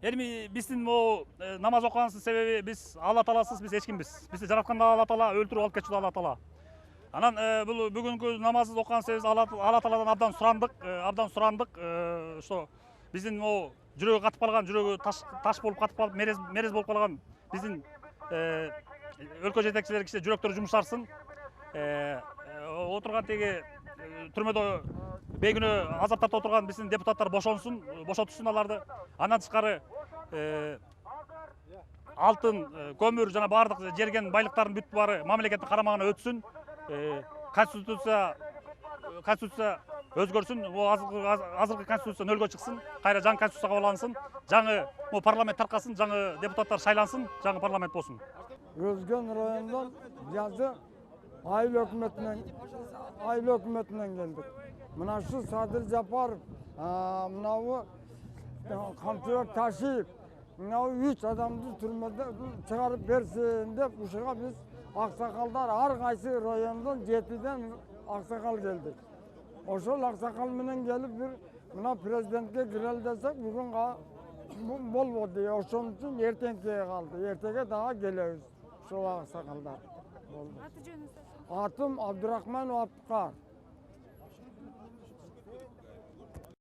Эми биздин могу намаз окуганыбыздын себеби биз Алла Тааласыз биз эч кимбиз. Бизди жараткан да Алла Таала, өлтүрүп алып кетчү да Алла Таала. Анан бул бүгүнкү намазды окуган себебибиз Алла Тааладан абдан сурандык, ошо биздин могу жүрөгү катып калган, жүрөгү таш болуп катып калып, мерез болуп калган биздин өлкө жетекчилери кичине жүрөктөрү жумшарсын. Отурган тиги түрмөдө бейгүнөө азаптарда отурган биздин депутаттар бошонсун, бошотушсун аларды. Андан тышкары алтын, көмүр жана баардык жерген байлыктардын бүт баары мамлекеттин карамагына өтсүн. Конституция өзгөрсүн. Азыркы конституция нөлгө чыксын. Кайра жаңы конституция кабыл алынсын. Жаңы парламент таркасын, жаңы депутаттар шайлансын, жаңы парламент болсун. Özgen rayonundan yazı Aylı hükümetinden geldik. Mına şu Sadır Japarov, mınavu Kamçılar Taşiyev, mınavu 3 adamdı türmede çıkarıp versin dep uşağa biz aksakaldar har kaysı rayonundan 7'den aksakal geldik. Oşol aksakal menen gelip bir mına prezidentke girel desek bugün bol oldu. Oşon için ertenkeye kaldı. Ertege daha geliyoruz. Şol aksakaldar. Аты жөнүңүз? Atım Abdurrahman Abdukar.